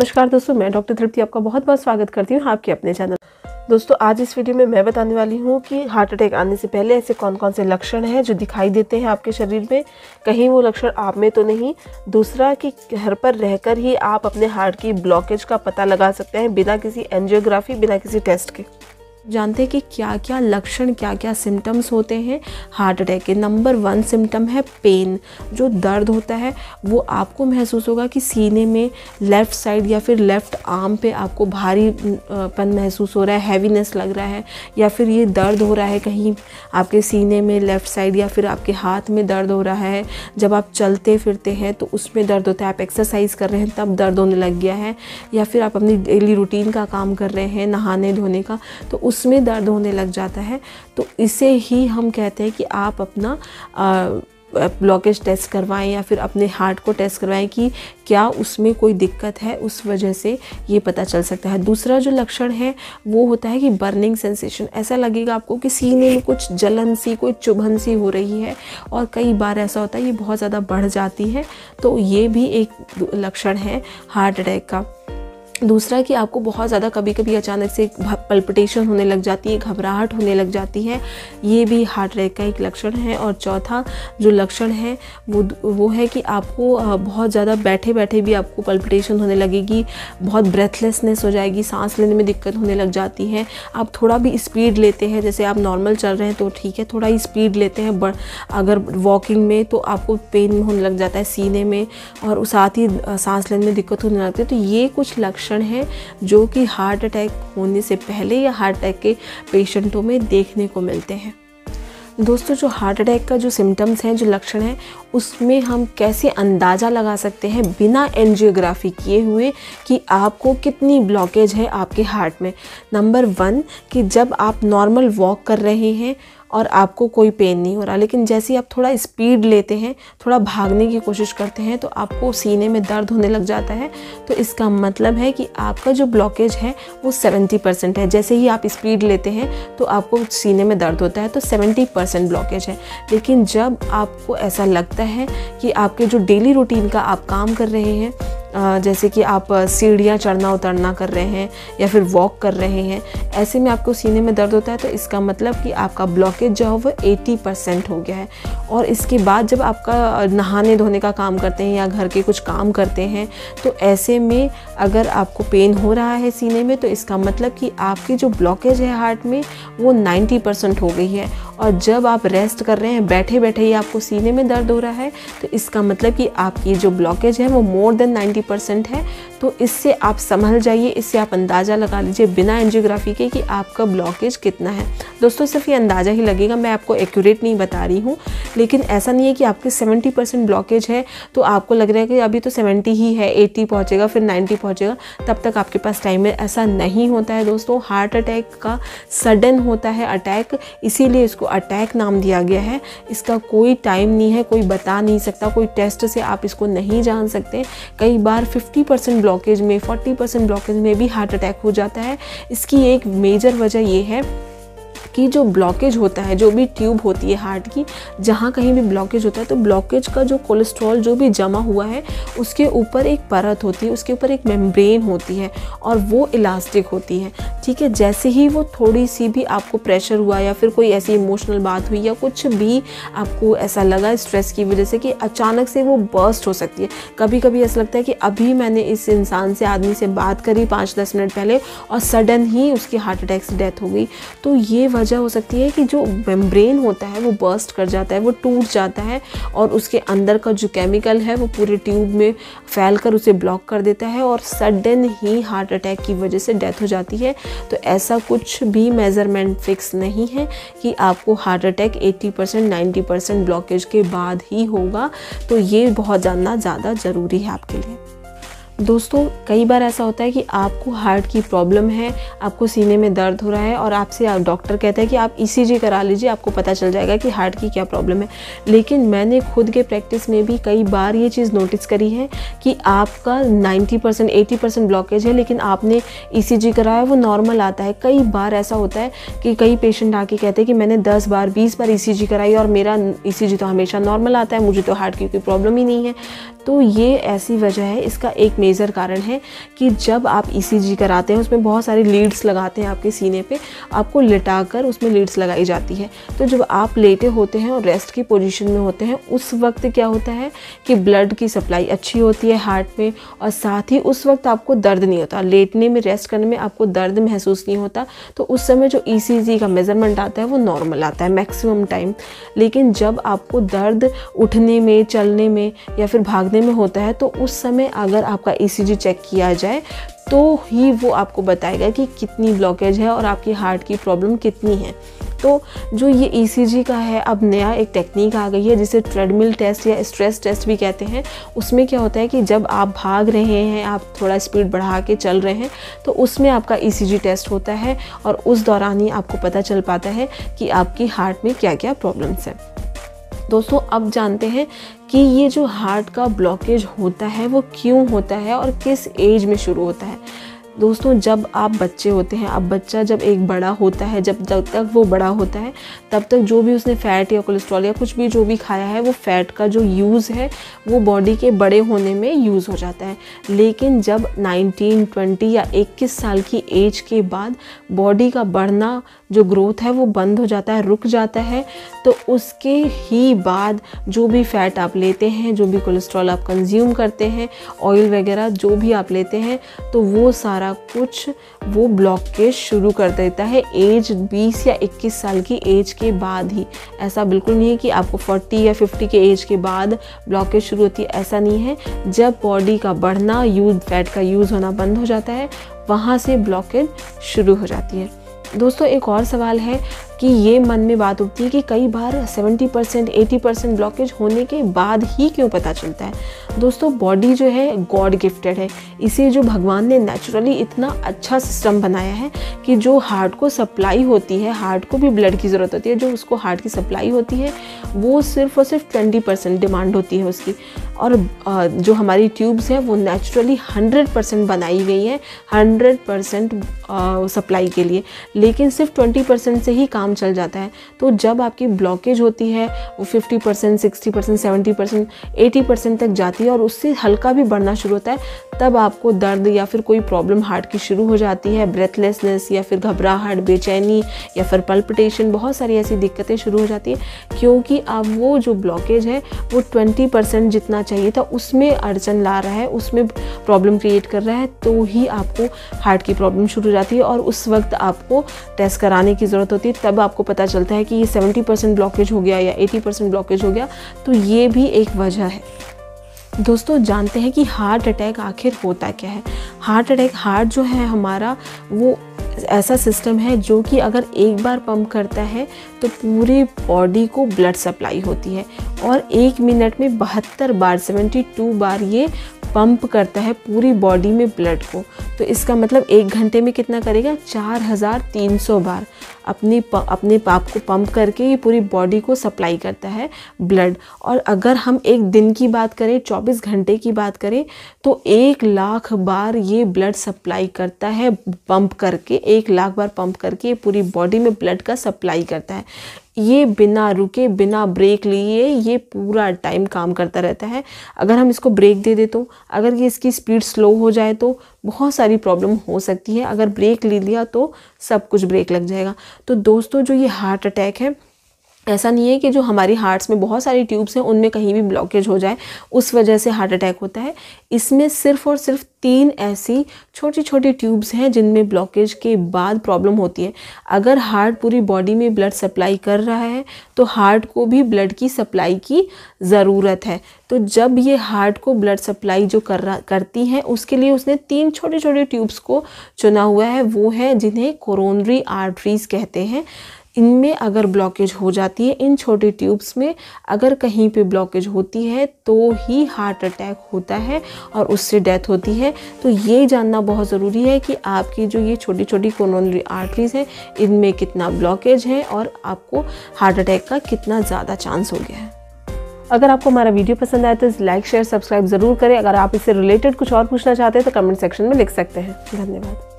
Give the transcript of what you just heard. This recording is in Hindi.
नमस्कार दोस्तों, मैं डॉक्टर तृप्ति आपका बहुत बहुत स्वागत करती हूँ आपके अपने चैनल। दोस्तों, आज इस वीडियो में मैं बताने वाली हूँ कि हार्ट अटैक आने से पहले ऐसे कौन कौन से लक्षण हैं जो दिखाई देते हैं आपके शरीर में। कहीं वो लक्षण आप में तो नहीं। दूसरा कि घर पर रहकर ही आप अपने हार्ट की ब्लॉकेज का पता लगा सकते हैं बिना किसी एंजियोग्राफी, बिना किसी टेस्ट के। जानते हैं कि क्या क्या लक्षण, क्या क्या सिम्टम्स होते हैं हार्ट अटैक के। नंबर 1 सिम्टम है पेन। जो दर्द होता है वो आपको महसूस होगा कि सीने में लेफ़्ट साइड या फिर लेफ़्ट आर्म पे आपको भारीपन महसूस हो रहा है, हैवीनेस लग रहा है, या फिर ये दर्द हो रहा है कहीं आपके सीने में लेफ़्ट साइड, या फिर आपके हाथ में दर्द हो रहा है। जब आप चलते फिरते हैं तो उसमें दर्द होता है, आप एक्सरसाइज कर रहे हैं तब दर्द होने लग गया है, या फिर आप अपनी डेली रूटीन का काम कर रहे हैं, नहाने धोने का, तो उसमें दर्द होने लग जाता है। तो इसे ही हम कहते हैं कि आप अपना ब्लॉकेज टेस्ट करवाएं या फिर अपने हार्ट को टेस्ट करवाएं कि क्या उसमें कोई दिक्कत है, उस वजह से ये पता चल सकता है। दूसरा जो लक्षण है वो होता है कि बर्निंग सेंसेशन। ऐसा लगेगा आपको कि सीने में कुछ जलन सी, कोई चुभन सी हो रही है, और कई बार ऐसा होता है ये बहुत ज़्यादा बढ़ जाती है, तो ये भी एक लक्षण है हार्ट अटैक का। दूसरा कि आपको बहुत ज़्यादा कभी कभी अचानक से पल्पिटेशन होने लग जाती है, घबराहट होने लग जाती है, ये भी हार्ट अटैक का एक लक्षण है। और चौथा जो लक्षण है वो है कि आपको बहुत ज़्यादा बैठे बैठे भी आपको पल्पिटेशन होने लगेगी, बहुत ब्रेथलेसनेस हो जाएगी, सांस लेने में दिक्कत होने लग जाती है। आप थोड़ा भी स्पीड लेते हैं, जैसे आप नॉर्मल चल रहे हैं तो ठीक है, थोड़ा ही स्पीड लेते हैं अगर वॉकिंग में, तो आपको पेन होने लग जाता है सीने में, और साथ ही सांस लेने में दिक्कत होने लगती है। तो ये कुछ लक्षण है जो कि हार्ट अटैक होने से पहले या हार्ट अटैक के पेशेंटों में देखने को मिलते हैं। दोस्तों, जो हार्ट अटैक का जो सिम्टम्स हैं, जो लक्षण हैं, उसमें हम कैसे अंदाज़ा लगा सकते हैं बिना एंजियोग्राफी किए हुए कि आपको कितनी ब्लॉकेज है आपके हार्ट में। नंबर 1 कि जब आप नॉर्मल वॉक कर रहे हैं और आपको कोई पेन नहीं हो रहा, लेकिन जैसे ही आप थोड़ा स्पीड लेते हैं, थोड़ा भागने की कोशिश करते हैं, तो आपको सीने में दर्द होने लग जाता है, तो इसका मतलब है कि आपका जो ब्लॉकेज है वो 70% है। जैसे ही आप स्पीड लेते हैं तो आपको सीने में दर्द होता है, तो 70% ब्लॉकेज है। लेकिन जब आपको ऐसा लगता है कि आपके जो डेली रूटीन का आप काम कर रहे हैं, जैसे कि आप सीढ़ियाँ चढ़ना उतरना कर रहे हैं या फिर वॉक कर रहे हैं, ऐसे में आपको सीने में दर्द होता है, तो इसका मतलब कि आपका ब्लॉकेज जो है वो 80% हो गया है। और इसके बाद जब आपका नहाने धोने का काम करते हैं या घर के कुछ काम करते हैं, तो ऐसे में अगर आपको पेन हो रहा है सीने में, तो इसका मतलब कि आपकी जो ब्लॉकेज है हार्ट में वो 90% हो गई है। और जब आप रेस्ट कर रहे हैं, बैठे बैठे ही आपको सीने में दर्द हो रहा है, तो इसका मतलब कि आपकी जो ब्लॉकेज है वो मोर देन 90% है। तो इससे आप संभल जाइए, इससे आप अंदाज़ा लगा लीजिए बिना एंजियोग्राफी के कि आपका ब्लॉकेज कितना है। दोस्तों, सिर्फ ये अंदाज़ा ही लगेगा, मैं आपको एक्यूरेट नहीं बता रही हूँ। लेकिन ऐसा नहीं है कि आपके 70% ब्लॉकेज है तो आपको लग रहा है कि अभी तो 70 ही है, 80 पहुँचेगा, फिर 90 पहुँचेगा, तब तक आपके पास टाइम है। ऐसा नहीं होता है दोस्तों। हार्ट अटैक का सडन होता है अटैक, इसीलिए इसको अटैक नाम दिया गया है। इसका कोई टाइम नहीं है, कोई बता नहीं सकता, कोई टेस्ट से आप इसको नहीं जान सकते। कई बार 50% ब्लॉकेज में, 40% ब्लॉकेज में भी हार्ट अटैक हो जाता है। इसकी एक मेजर वजह ये है कि जो ब्लॉकेज होता है, जो भी ट्यूब होती है हार्ट की, जहाँ कहीं भी ब्लॉकेज होता है, तो ब्लॉकेज का जो कोलेस्ट्रॉल जो भी जमा हुआ है उसके ऊपर एक परत होती है, उसके ऊपर एक मेम्ब्रेन होती है, और वो इलास्टिक होती है। ठीक है, जैसे ही वो थोड़ी सी भी आपको प्रेशर हुआ या फिर कोई ऐसी इमोशनल बात हुई या कुछ भी आपको ऐसा लगा स्ट्रेस की वजह से, कि अचानक से वो बर्स्ट हो सकती है। कभी कभी ऐसा लगता है कि अभी मैंने इस इंसान से, आदमी से बात करी 5-10 मिनट पहले, और सडन ही उसकी हार्ट अटैक से डेथ हो गई। तो ये वजह हो सकती है कि जो मेम्ब्रेन होता है वो बर्स्ट कर जाता है, वो टूट जाता है, और उसके अंदर का जो केमिकल है वो पूरे ट्यूब में फैलकर उसे ब्लॉक कर देता है, और सडन ही हार्ट अटैक की वजह से डेथ हो जाती है। तो ऐसा कुछ भी मेजरमेंट फिक्स नहीं है कि आपको हार्ट अटैक 80%, 90% ब्लॉकेज के बाद ही होगा। तो ये बहुत जानना ज़्यादा ज़रूरी है आपके लिए। दोस्तों, कई बार ऐसा होता है कि आपको हार्ट की प्रॉब्लम है, आपको सीने में दर्द हो रहा है, और आपसे डॉक्टर कहता है कि आप ईसीजी करा लीजिए, आपको पता चल जाएगा कि हार्ट की क्या प्रॉब्लम है। लेकिन मैंने खुद के प्रैक्टिस में भी कई बार ये चीज़ नोटिस करी है कि आपका 90%, 80% ब्लॉकेज है, लेकिन आपने ईसीजी कराया, वो नॉर्मल आता है। कई बार ऐसा होता है कि कई पेशेंट आके कहते हैं कि मैंने 10 बार 20 बार ईसीजी कराई और मेरा ईसीजी तो हमेशा नॉर्मल आता है, मुझे तो हार्ट की कोई प्रॉब्लम ही नहीं है। तो ये ऐसी वजह है, इसका एक मेजर कारण है कि जब आप ECG कराते हैं उसमें बहुत सारी लीड्स लगाते हैं आपके सीने पे, आपको लिटाकर उसमें लीड्स लगाई जाती है। तो जब आप लेटे होते हैं और रेस्ट की पोजीशन में होते हैं उस वक्त क्या होता है कि ब्लड की सप्लाई अच्छी होती है हार्ट में, और साथ ही उस वक्त आपको दर्द नहीं होता, लेटने में रेस्ट करने में आपको दर्द महसूस नहीं होता। तो उस समय जो ECG का मेज़रमेंट आता है वो नॉर्मल आता है मैक्सिमम टाइम। लेकिन जब आपको दर्द उठने में, चलने में या फिर भागने में होता है तो उस समय अगर आपका ECG चेक किया जाए तो ही वो आपको बताएगा कि कितनी ब्लॉकेज है और आपकी हार्ट की प्रॉब्लम कितनी है। तो जो ये ECG का है, अब नया एक टेक्निक आ गई है जिसे ट्रेडमिल टेस्ट या स्ट्रेस टेस्ट भी कहते हैं। उसमें क्या होता है कि जब आप भाग रहे हैं, आप थोड़ा स्पीड बढ़ा के चल रहे हैं, तो उसमें आपका ECG टेस्ट होता है और उस दौरान ही आपको पता चल पाता है कि आपकी हार्ट में क्या क्या प्रॉब्लम्स हैं। दोस्तों अब जानते हैं कि ये जो हार्ट का ब्लॉकेज होता है वो क्यों होता है और किस एज में शुरू होता है। दोस्तों जब आप बच्चे होते हैं, अब बच्चा जब एक बड़ा होता है, जब तक वो बड़ा होता है तब तक जो भी उसने फ़ैट या कोलेस्ट्रॉल या कुछ भी जो भी खाया है वो फ़ैट का जो यूज़ है वो बॉडी के बड़े होने में यूज़ हो जाता है। लेकिन जब 19, 20 या 21 साल की एज के बाद बॉडी का बढ़ना जो ग्रोथ है वो बंद हो जाता है, रुक जाता है, तो उसके ही बाद जो भी फ़ैट आप लेते हैं, जो भी कोलेस्ट्रॉल आप कंज्यूम करते हैं, ऑयल वगैरह जो भी आप लेते हैं, तो वो सारा कुछ वो ब्लॉकेज शुरू कर देता है एज 20 या 21 साल की एज के बाद ही। ऐसा बिल्कुल नहीं है कि आपको 40 या 50 के एज के बाद ब्लॉकेज शुरू होती है, ऐसा नहीं है। जब बॉडी का बढ़ना, फैट का यूज़ होना बंद हो जाता है, वहाँ से ब्लॉकेज शुरू हो जाती है। दोस्तों एक और सवाल है कि ये मन में बात उठती है कि कई बार 70%, 80% ब्लॉकेज होने के बाद ही क्यों पता चलता है। दोस्तों बॉडी जो है गॉड गिफ्टेड है, इसे जो भगवान ने नेचुरली इतना अच्छा सिस्टम बनाया है कि जो हार्ट को सप्लाई होती है, हार्ट को भी ब्लड की ज़रूरत होती है, जो उसको हार्ट की सप्लाई होती है वो सिर्फ और सिर्फ 20% डिमांड होती है उसकी। और जो हमारी ट्यूब्स हैं वो नेचुरली 100% बनाई गई है 100% सप्लाई के लिए, लेकिन सिर्फ 20% से ही काम चल जाता है। तो जब आपकी ब्लॉकेज होती है वो 50%, 60%, 70%, 80% तक जाती है और उससे हल्का भी बढ़ना शुरू होता है, तब आपको दर्द या फिर कोई प्रॉब्लम हार्ट की शुरू हो जाती है, ब्रेथलेसनेस या फिर घबराहट, बेचैनी या फिर पल्पिटेशन, बहुत सारी ऐसी दिक्कतें शुरू हो जाती है। क्योंकि अब वो जो ब्लॉकेज है वो 20% जितना चाहिए था उसमें अड़चन ला रहा है, उसमें प्रॉब्लम क्रिएट कर रहा है, तो ही आपको हार्ट की प्रॉब्लम शुरू हो जाती है और उस वक्त आपको टेस्ट कराने की ज़रूरत होती है। तब आपको पता चलता है कि ये 70% ब्लॉकेज हो गया या 80% ब्लॉकेज हो गया। तो ये भी एक वजह है। दोस्तों जानते हैं कि हार्ट अटैक आखिर होता क्या है। हार्ट अटैक, हार्ट जो है हमारा वो ऐसा सिस्टम है जो कि अगर एक बार पंप करता है तो पूरी बॉडी को ब्लड सप्लाई होती है और 1 मिनट में 72 बार 72 बार ये पंप करता है पूरी बॉडी में ब्लड को। तो इसका मतलब 1 घंटे में कितना करेगा, 4300 बार अपने पाप को पंप करके ये पूरी बॉडी को सप्लाई करता है ब्लड। और अगर हम एक दिन की बात करें, 24 घंटे की बात करें, तो 1 लाख बार ये ब्लड सप्लाई करता है पंप करके, 1 लाख बार पंप करके पूरी बॉडी में ब्लड का सप्लाई करता है। ये बिना रुके, बिना ब्रेक लिए ये पूरा टाइम काम करता रहता है। अगर हम इसको ब्रेक दे दे तो, अगर ये इसकी स्पीड स्लो हो जाए तो बहुत सारी प्रॉब्लम हो सकती है। अगर ब्रेक ले लिया तो सब कुछ ब्रेक लग जाएगा। तो दोस्तों जो ये हार्ट अटैक है, ऐसा नहीं है कि जो हमारी हार्ट्स में बहुत सारी ट्यूब्स हैं उनमें कहीं भी ब्लॉकेज हो जाए उस वजह से हार्ट अटैक होता है। इसमें सिर्फ और सिर्फ 3 ऐसी छोटी छोटी ट्यूब्स हैं जिनमें ब्लॉकेज के बाद प्रॉब्लम होती है। अगर हार्ट पूरी बॉडी में ब्लड सप्लाई कर रहा है तो हार्ट को भी ब्लड की सप्लाई की ज़रूरत है। तो जब ये हार्ट को ब्लड सप्लाई जो करती हैं उसके लिए उसने 3 छोटे छोटे ट्यूब्स को चुना हुआ है, वो है जिन्हें कोरोनरी आर्टरीज कहते हैं। इनमें अगर ब्लॉकेज हो जाती है, इन छोटे ट्यूब्स में अगर कहीं पे ब्लॉकेज होती है तो ही हार्ट अटैक होता है और उससे डेथ होती है। तो ये जानना बहुत ज़रूरी है कि आपकी जो ये छोटी छोटी कोरोनरी आर्टरीज हैं इनमें कितना ब्लॉकेज है और आपको हार्ट अटैक का कितना ज़्यादा चांस हो गया है। अगर आपको हमारा वीडियो पसंद आए तो लाइक, शेयर, सब्सक्राइब ज़रूर करें। अगर आप इससे रिलेटेड कुछ और पूछना चाहते हैं तो कमेंट सेक्शन में लिख सकते हैं। धन्यवाद।